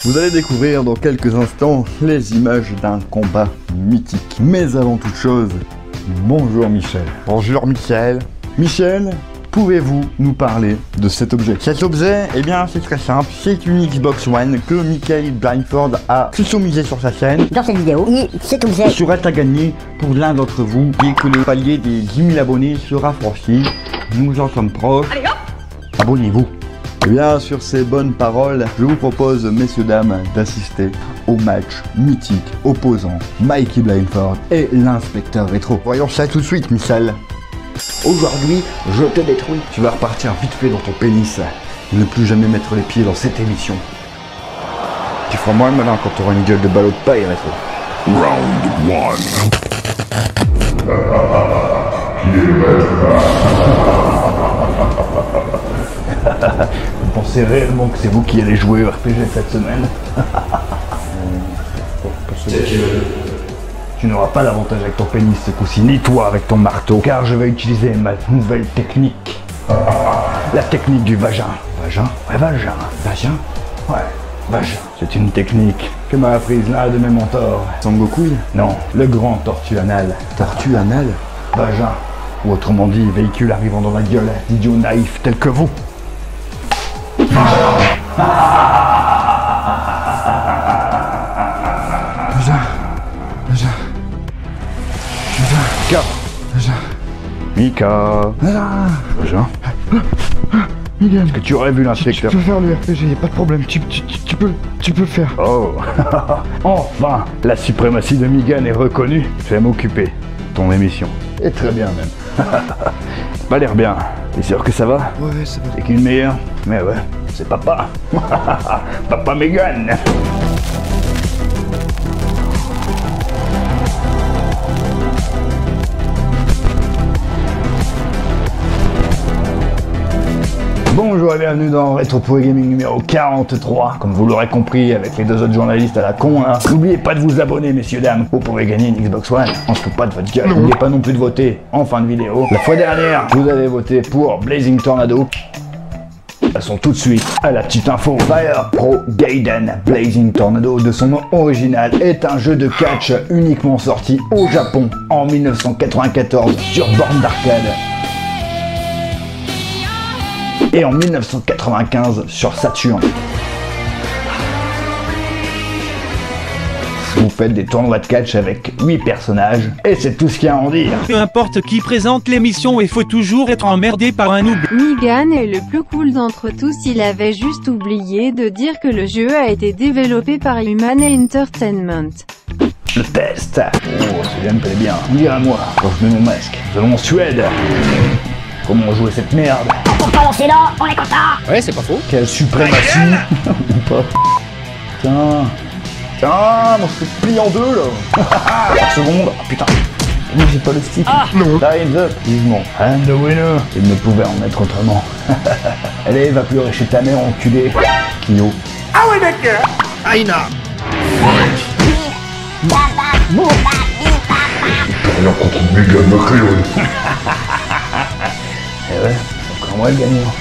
Vous allez découvrir dans quelques instants les images d'un combat mythique. Mais avant toute chose, bonjour Michel. Bonjour Michel. Michel, pouvez-vous nous parler de cet objet? Cet objet, eh bien c'est très simple, c'est une Xbox One que Michael Blindford a customisé sur sa chaîne. Dans cette vidéo, cet objet serait à gagner pour l'un d'entre vous dès que le palier des 10 000 abonnés sera franchi. Nous en sommes proches. Allez hop! Abonnez-vous. Eh bien, sur ces bonnes paroles, je vous propose, messieurs, dames, d'assister au match mythique opposant Mikey Blindford et l'inspecteur rétro. Voyons ça tout de suite, Michel. Aujourd'hui, je te détruis. Tu vas repartir vite fait dans ton pénis. Ne plus jamais mettre les pieds dans cette émission. Tu feras moins le malin quand tu auras une gueule de ballot de paille, rétro. Round 1. Vous pensez réellement que c'est vous qui allez jouer au RPG cette semaine? Tu n'auras pas l'avantage avec ton pénis ce coup-ci, ni toi avec ton marteau, car je vais utiliser ma nouvelle technique. La technique du vagin. Vagin? Ouais, vagin. Vagin? Ouais, vagin. C'est une technique que m'a apprise l'un de mes mentors. Sangoku? Non, le grand tortue anal. Tortue anal? Vagin. Ou autrement dit, véhicule arrivant dans la gueule d'idiots naïfs tels que vous. Mika. Vagin. Miguel, Est-ce que tu aurais vu l'inspecteur? tu peux faire le RPG, y'a pas de problème, tu peux le faire. Oh. Enfin, la suprématie de Migan est reconnue. Je vais m'occuper de ton émission. Et très bien même. Pas l'air bien. T'es sûr que ça va? Ouais, ça va. C'est qu'une meilleure? Mais ouais, c'est papa. Papa Megan. Bonjour et bienvenue dans Retro Pro Gaming numéro 43. Comme vous l'aurez compris avec les deux autres journalistes à la con là. N'oubliez pas de vous abonner, messieurs dames. Vous pourrez gagner une Xbox One. On se fout pas de votre gueule. N'oubliez pas non plus de voter en fin de vidéo. La fois dernière, vous avez voté pour Blazing Tornado. Passons tout de suite à la petite info. Fire Pro Gaiden Blazing Tornado, de son nom original, est un jeu de catch uniquement sorti au Japon en 1994 sur borne d'arcade. Et en 1995 sur Saturn. Vous faites des tournois de catch avec 8 personnages, et c'est tout ce qu'il y a à en dire. Peu importe qui présente l'émission, il faut toujours être emmerdé par un noob. Migan est le plus cool d'entre tous, il avait juste oublié de dire que le jeu a été développé par Human Entertainment. Le test. Oh, celui-là me plaît bien. On dirait à moi, quand je mets mon masque. Nous allons en Suède. Comment jouer cette merde? pour pas lancer là, on est content! Ouais, c'est pas faux. Quelle suprématie. Ou pas. Tiens, on se plie en deux là. 3 secondes. Ah, putain. Moi j'ai pas le stick. Non. Time's up. Vivement. I'm the winner. Il ne pouvait en être autrement. Allez, va pleurer chez ta mère, enculé. Kyo. Ah ouais, d'accord. Aïna. Rien contre Megan McLeod. Eh ouais, c'est encore moi le gagnant.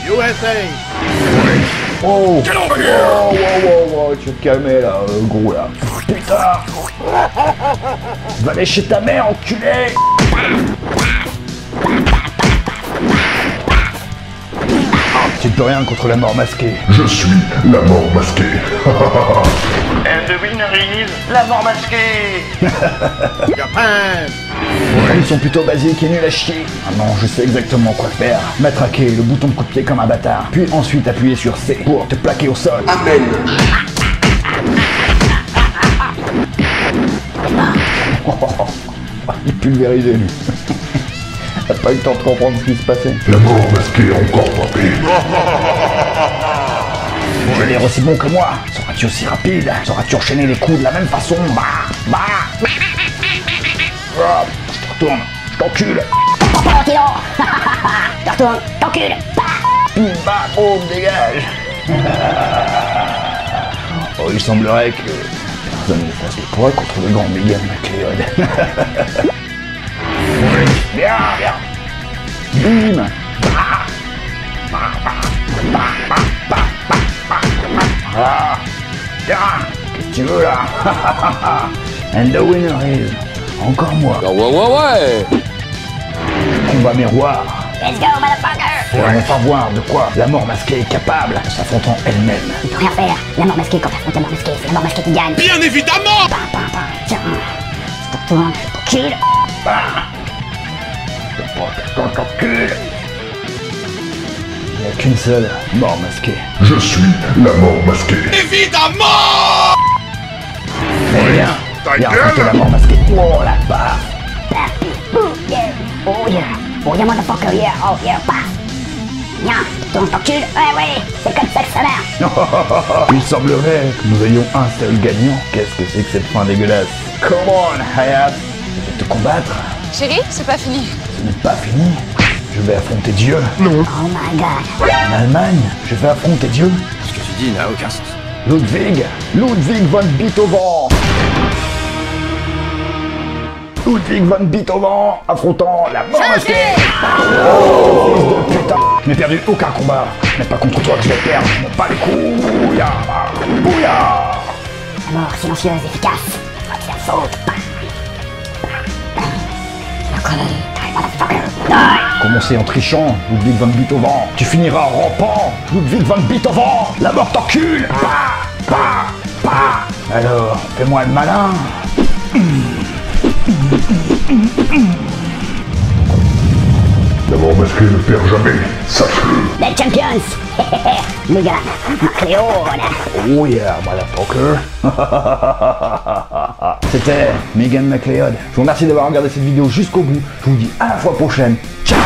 USA. Oh! Wow, tu vas te calmer là, gros là. Putain! Va aller chez ta mère, enculé! Tu ne peux rien contre la mort masquée. Je suis la mort masquée. And the winner is la mort masquée! Japan. Ils sont plutôt basiques et nuls à chier. Ah non, je sais exactement quoi faire. Matraquer le bouton de coup de pied comme un bâtard. Puis ensuite appuyer sur C pour te plaquer au sol. Amen. Il pulvérisé lui. T'as pas eu le temps de comprendre ce qui se passait. La mort masquée a encore frappé. Tu as l'air aussi bon que moi. Seras-tu aussi rapide? Sauras-tu enchaîner les coups de la même façon? Ah, je te retourne, je t'encule. Je retourne, t'encule! Oh, dégage. Oh, il semblerait que personne ne fasse le poids contre le grand Megan McLeod. Bien. Bim. Ah. Tiens, qu'est-ce que tu veux là? And the winner is... Encore moi. Ouais. Combat miroir. Let's go, motherfucker! Pour enfin voir de quoi la mort masquée est capable en s'affrontant elle-même. Il peut rien faire. La mort masquée, quand t'affrontes la mort masquée, c'est la mort masquée qui gagne. Bien évidemment! Tiens, c'est pour toi, pour cul. Ton cul. Il n'y a qu'une seule mort masquée. Je suis la mort masquée. Évidemment! Mais viens, viens affronter la mort masquée. Oh la barre. Yeah. Oh yeah. Oh yeah, motherfucker, yeah. Oh yeah, paf. Viens, tourne ton cul. Ouais, c'est comme ça que ça marche. Il semblerait que nous ayons un seul gagnant. Qu'est-ce que c'est que cette fin dégueulasse? Come on, Hayat. Je vais te combattre. Chérie, c'est pas fini. Ce n'est pas fini. Je vais affronter Dieu. Oh my god. En Allemagne, je vais affronter Dieu. Ce que tu dis n'a aucun sens. Ludwig von Beethoven. Ludwig von Beethoven affrontant la mort masquée. Oh, fils de putain. Je n'ai perdu aucun combat. Ce n'est pas contre toi que je vais perdre. Je m'en bats les couilles. Bouya. La mort silencieuse, efficace. Toi qui la saute. Commencez en trichant, Ludwig von Beethoven. Tu finiras rampant, Ludwig von Beethoven. La mort t'encule. Alors, fais-moi le malin. La mort masquée ne perd jamais, sache-le. Les champions. Megan McLeod. Oh yeah, motherfucker. C'était Megan McLeod. Je vous remercie d'avoir regardé cette vidéo jusqu'au bout. Je vous dis à la fois prochaine. Ciao.